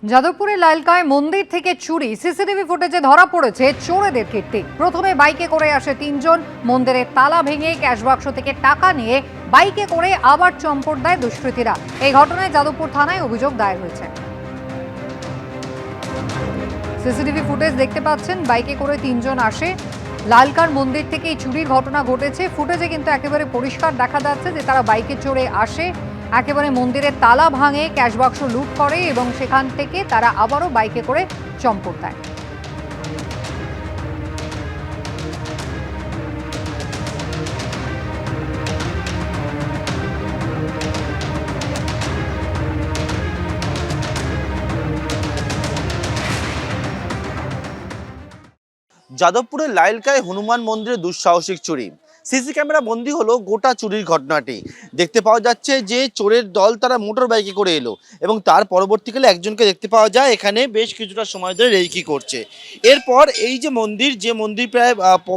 যাদবপুরের লালকায় মন্দির থেকে চুরি সিসিটিভি ফুটেজে ধরা পড়েছে চোরেদের কীর্তি। প্রথমে বাইকে করে আসে তিনজন, মন্দিরের তালা ভেঙে ক্যাশ বাক্স থেকে টাকা নিয়ে বাইকে করে আবার চম্পট দেয় দুষ্কৃতীরা। এই ঘটনায় যাদবপুর থানায় অভিযোগ দায়ের হয়েছে। সিসিটিভি ফুটেজ দেখতে পাচ্ছেন, বাইকে করে তিনজন আসে, লালকার মন্দির থেকে এই চুরির ঘটনা ঘটেছে। ফুটেজে কিন্তু একেবারে পরিষ্কার দেখা যাচ্ছে যে তারা বাইকে চড়ে আসে, একেবারে মন্দিরের তালা ভাঙে, ক্যাশ বাক্স লুট করে এবং সেখান থেকে তারা আবারও বাইকে করে চম্পট দেয়। যাদবপুরের লাইলকায় হনুমান মন্দিরে দুঃসাহসিক চুরি। সিসি ক্যামেরা বন্দী হলো গোটা চুরির ঘটনাটি। দেখতে পাওয়া যাচ্ছে যে চোরের দল তারা মোটর বাইকে করে এলো এবং তার পরবর্তীকালে একজনকে দেখতে পাওয়া যায় এখানে বেশ কিছুটা সময় ধরে রেকি করছে। এরপর এই যে মন্দির প্রায়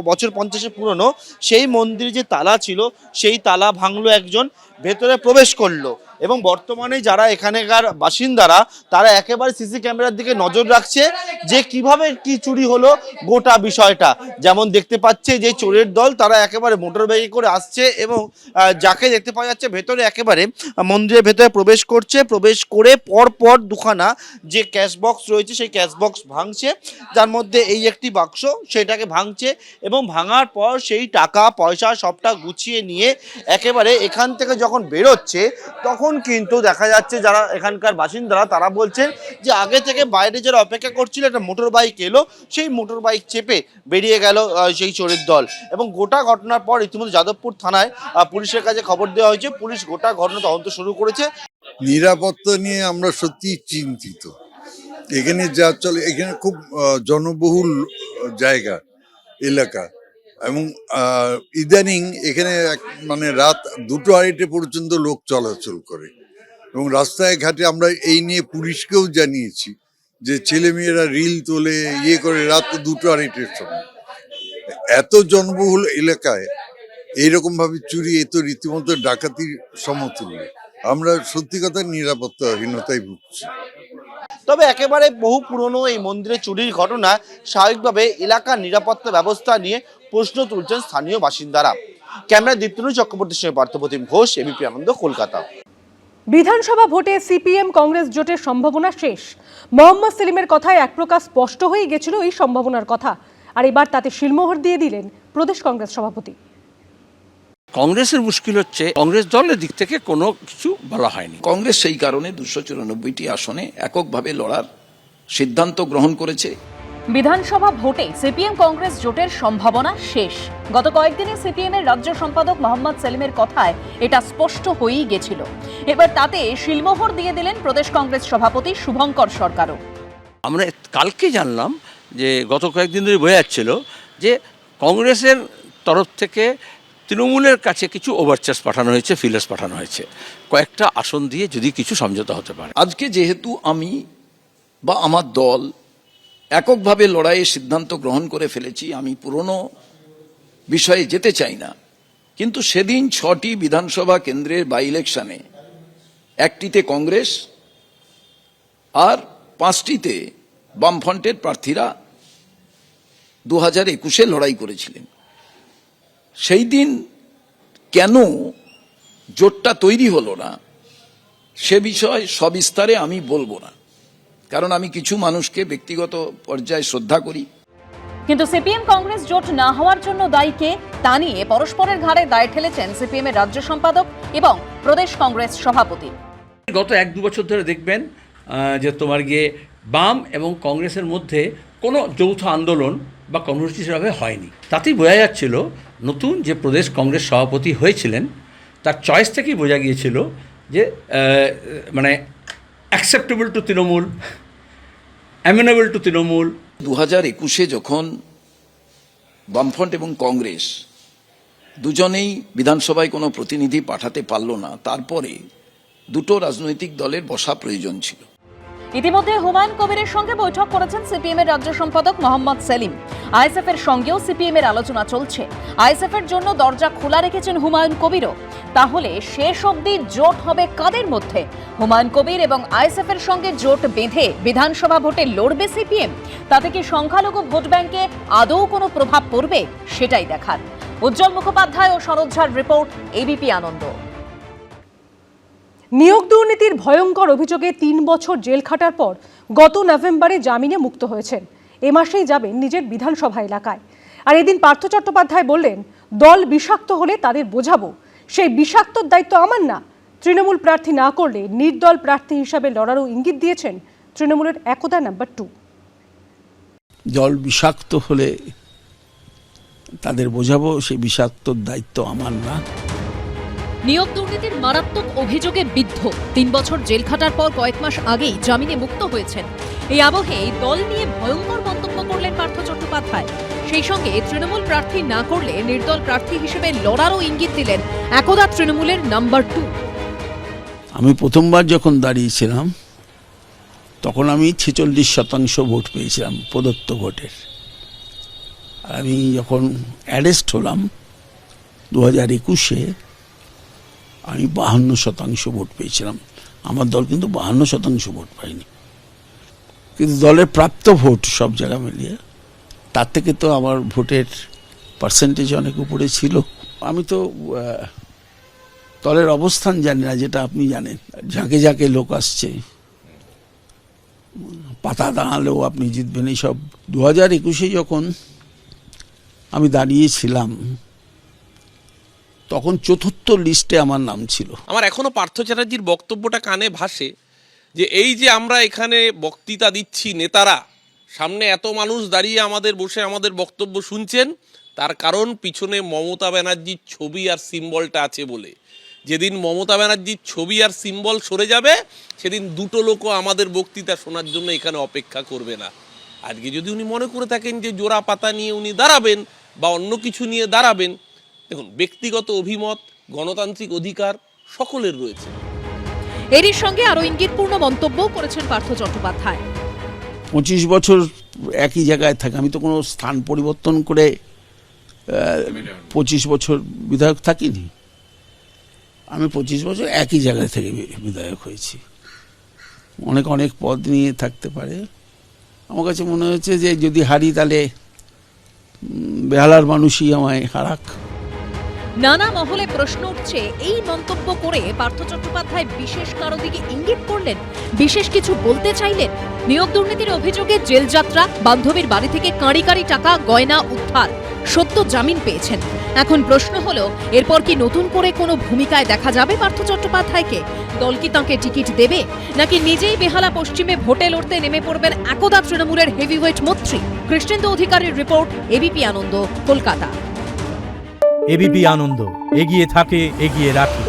বছর 50 পুরনো, সেই মন্দির যে তালা ছিল সেই তালা ভাঙলো একজন, ভেতরে প্রবেশ করলো এবং বর্তমানে যারা এখানকার বাসিন্দারা তারা একেবারে সিসি ক্যামেরার দিকে নজর রাখছে যে কিভাবে কি চুরি হলো গোটা বিষয়টা। যেমন দেখতে পাচ্ছে যে চোরের দল তারা একেবারে মোটর বাইকে করে আসছে এবং যাকে দেখতে পাওয়া যাচ্ছে ভেতরে একেবারে মন্দিরের ভেতরে প্রবেশ করছে, প্রবেশ করে পর দুখানা যে ক্যাশ বক্স রয়েছে সেই ক্যাশ বক্স ভাঙছে, যার মধ্যে এই একটি বাক্স সেটাকে ভাঙছে এবং ভাঙার পর সেই টাকা পয়সা সবটা গুছিয়ে নিয়ে একেবারে এখান থেকে যখন বেরোচ্ছে তখন কিন্তু দেখা যাচ্ছে যারা এখানকার বাসিন্দারা তারা বলছেন যে আগে থেকে বাইরে যারা অপেক্ষা করছিল একটা মোটর বাইক এলো, সেই মোটর বাইক চেপে বেরিয়ে গেল সেই চোরের দল। এবং গোটা ঘটনার পর ইতিমধ্যে যাদবপুর থানায় পুলিশের কাছে খবর দেওয়া হয়েছে, পুলিশ গোটা ঘটনা তদন্ত শুরু করেছে। নিরাপত্তা নিয়ে আমরা সত্যি চিন্তিত। এখানে যা চলে, এখানে খুব জনবহুল জায়গা এলাকা এবং ইদানিং এখানে মানে রাত 2-2:30 পর্যন্ত লোক চলাচল করে এবং রাস্তায় ঘাটে আমরা এই নিয়ে পুলিশকেও জানিয়েছি যে ছেলেমেয়েরা রিল তোলে, ইয়ে করে রাত 2-2:30 সময়। এত জনবহুল এলাকায় এইরকম ভাবে চুরি, এ তো রীতিমতো ডাকাতির সমতুল্য। আমরা সত্যি কথা নিরাপত্তাহীনতায় ভুগছি। তবে একেবারে বহু পুরনো এই মন্দিরে চুরির ঘটনা স্বাভাবিকভাবে এলাকার নিরাপত্তা ব্যবস্থা নিয়ে প্রশ্ন তুলছেন স্থানীয় বাসিন্দারা। ক্যামেরা দীপ্তনু চক্রবর্তীর সঙ্গে পার্থপ্রতিম ঘোষ, এবিপি আনন্দ, কলকাতা। বিধানসভা ভোটে সিপিএম কংগ্রেস জোটের সম্ভাবনা শেষ। মোহাম্মদ সেলিমের কথায় এক প্রকার স্পষ্ট হয়ে গেছিল এই সম্ভাবনার কথা, আর এবার তাতে শিলমোহর দিয়ে দিলেন প্রদেশ কংগ্রেস সভাপতি। কংগ্রেসের মুশকিল হচ্ছে কংগ্রেস দলের দিক থেকে কোনো কিছু বলা হয়নি। কংগ্রেস সেই কারণে 294টি আসনে এককভাবে লড়ার সিদ্ধান্ত গ্রহণ করেছে। বিধানসভা ভোটে সিপিএম কংগ্রেস জোটের সম্ভাবনা শেষ। গত কয়েকদিনে সিপিএম এর রাজ্য সম্পাদক মোহাম্মদ সেলিমের কথায় এটা স্পষ্ট হয়েই গেছিল। এবার তাতে শিলমোহর দিয়ে দিলেন প্রদেশ কংগ্রেস সভাপতি শুভঙ্কর সরকারও। আমরা কালকে জানলাম যে গত কয়েকদিন ধরে বোঝা যাচ্ছিল যে কংগ্রেসের তরফ থেকে তৃণমূলের কাছে কিছু ওভারচার্জ পাঠানো হয়েছে, ফিলার্স পাঠানো হয়েছে, কয়েকটা আসন দিয়ে যদি কিছু সমঝোতা হতে পারে। আজকে যেহেতু আমি বা আমার দল এককভাবে লড়াইয়ের সিদ্ধান্ত গ্রহণ করে ফেলেছি, আমি পুরনো বিষয়ে যেতে চাই না, কিন্তু সেদিন 6টি বিধানসভা কেন্দ্রের বাই ইলেকশনে 1টিতে কংগ্রেস আর 5টিতে বামফ্রন্টের প্রার্থীরা 2021-এ লড়াই করেছিলেন। সেই দিন কেন জোটটা তৈরি হলো না সে বিষয়ে সবিস্তারে আমি বলবো না, কারণ আমি কিছু মানুষকে ব্যক্তিগত পর্যায়ে শ্রদ্ধা করি। কিন্তু সিপিএম কংগ্রেস জোট না হওয়ার জন্য দায়ী কে তা নিয়ে পরস্পরের ঘাড়ে দায় ঠেলেছেন সিপিএম এর রাজ্য সম্পাদক এবং প্রদেশ কংগ্রেস সভাপতি। গত 1-2 বছর ধরে দেখবেন যে তোমার গিয়ে বাম এবং কংগ্রেসের মধ্যে কোনো যৌথ আন্দোলন বা কর্মসূচি সেভাবে হয়নি। তাতেই বোঝা যাচ্ছিল নতুন যে প্রদেশ কংগ্রেস সভাপতি হয়েছিলেন তার চয়েস থেকেই বোঝা গিয়েছিল যে মানে acceptable to Trinamool, amenable to Trinamool. 2021-এ যখন বামফ্রন্ট এবং কংগ্রেস দুজনেই বিধানসভায় কোনো প্রতিনিধি পাঠাতে পারল না, তারপরে দুটো রাজনৈতিক দলের বসা প্রয়োজন ছিল। ইতিমধ্যে হুমায়ুন কবিরের সঙ্গে বৈঠক করেছেন সিপিএম এর রাজ্য সম্পাদক মোহাম্মদ সেলিম। আইএসএফ এর সঙ্গেও সিপিএম এর আলোচনা চলছে। আইএসএফ এর জন্য দরজা খোলা রেখেছেন হুমায়ুন কবিরও। তাহলে শেষ অবধি জোট হবে কাদের মধ্যে? হুমায়ুন কবির এবং আইএসএফ এর সঙ্গে জোট বেঁধে বিধানসভা ভোটে লড়বে সিপিএম। তাতে কি সংখ্যালঘু ভোট ব্যাংকে আদৌ কোনো প্রভাব পড়বে, সেটাই দেখার। উজ্জ্বল মুখোপাধ্যায় ও সরোজ ঝার রিপোর্ট, এবিপি আনন্দ। নিয়োগ দুর্নীতির ভয়ঙ্কর অভিযোগে 3 বছর জেল খাটার পর গত নভেম্বরে জামিনে মুক্ত হয়েছেন। এ মাসেই যাবেন নিজের বিধানসভা এলাকায়। আর এদিন পার্থ চট্টোপাধ্যায় বললেন, দল বিষাক্ত হলে তাদের বোঝাবো, সেই বিষাক্তর দায়িত্ব আমার না। তৃণমূল প্রার্থী না করলে নির্দল প্রার্থী হিসাবে লড়ারও ইঙ্গিত দিয়েছেন তৃণমূলের একতা নাম্বার 2। দল বিষাক্ত হলে তাদের বোঝাবো, সেই বিষাক্তর দায়িত্ব আমার না। নিয়োগ দুর্নীতির মারাত্মক অভিযোগে বিদ্ধ 3 বছর জেল খাটার পর কয়েক মাস আগেই জামিনে মুক্ত হয়েছেন। এই আবহে দল নিয়ে ভয়ঙ্কর মন্তব্য করলেন পার্থ চট্টোপাধ্যায়। সেই সঙ্গে তৃণমূল প্রার্থী না করলে নির্দল প্রার্থী হিসেবে লড়ারও ইঙ্গিত দিলেন একদা তৃণমূলের নাম্বার 2। আমি প্রথমবার যখন দাঁড়িয়েছিলাম তখন আমি 46% ভোট পেয়েছিলাম প্রদত্ত ভোটের। আর আমি যখন অ্যারেস্ট হলাম 2021-এ আমি 52% ভোট পেয়েছিলাম। আমার দল কিন্তু 52% ভোট পায়নি, কিন্তু দলের প্রাপ্ত ভোট সব জায়গা মিলিয়ে তার থেকে তো আমার ভোটের পার্সেন্টেজ অনেক উপরে ছিল। আমি তো দলের অবস্থান জানি না, যেটা আপনি জানেন। ঝাঁকে ঝাঁকে লোক আসছে, পাতা দাঁড়ালেও আপনি জিতবেন, এইসব। 2021-এ যখন আমি দাঁড়িয়েছিলাম তখন 4র্থ লিস্টে আমার নাম ছিল। আমার এখনো পার্থ চ্যাটার্জির বক্তব্যটা কানে ভাসে যে এই যে আমরা এখানে বক্তৃতা দিচ্ছি, নেতারা সামনে এত মানুষ দাঁড়িয়ে আমাদের বসে আমাদের বক্তব্য শুনছেন, তার কারণ পিছনে মমতা ব্যানার্জির ছবি আর সিম্বলটা আছে বলে। যেদিন মমতা ব্যানার্জির ছবি আর সিম্বল সরে যাবে সেদিন দুটো লোকও আমাদের বক্তৃতা শোনার জন্য এখানে অপেক্ষা করবে না। আজকে যদি উনি মনে করে থাকেন যে জোড়া পাতা নিয়ে উনি দাঁড়াবেন বা অন্য কিছু নিয়ে দাঁড়াবেন, দেখুন, ব্যক্তিগত অভিমত, গণতান্ত্রিক অধিকার সকলের রয়েছে। এরই সঙ্গে আরো ইঙ্গিতপূর্ণ মন্তব্যও করেছেন পার্থ চট্টোপাধ্যায়। 25 বছর একই জায়গায় থাকে, আমি তো কোনো স্থান পরিবর্তন করে 25 বছর বিধায়ক থাকিনি। আমি 25 বছর একই জায়গায় থেকে বিধায়ক হয়েছি। অনেক অনেক পদ নিয়ে থাকতে পারে। আমার কাছে মনে হচ্ছে যে যদি হারি তাহলে বেহালার মানুষই আমায় হারাক। নানা মহলে প্রশ্ন উঠছে, এই মন্তব্য করে পার্থ চট্টোপাধ্যায় বিশেষ কারো দিকে ইঙ্গিত করলেন, বিশেষ কিছু বলতে চাইলেন? নিয়োগ দুর্নীতির অভিযোগে জেলযাত্রা, বান্ধবীর বাড়ি থেকে কাঁড়ি কাঁড়ি টাকা গয়না উদ্ধার, সদ্য জামিন পেয়েছেন। এখন প্রশ্ন হলো, এরপর কি নতুন করে কোনো ভূমিকায় দেখা যাবে পার্থ চট্টোপাধ্যায়কে? দল কি তাঁকে টিকিট দেবে, নাকি নিজেই বেহালা পশ্চিমে ভোটে লড়তে নেমে পড়বেন একদা তৃণমূলের হেভিওয়েট মন্ত্রী? কৃষ্ণেন্দু অধিকারীর রিপোর্ট, এবিপি আনন্দ, কলকাতা। এবিপি আনন্দ, এগিয়ে থাকে, এগিয়ে রাখে।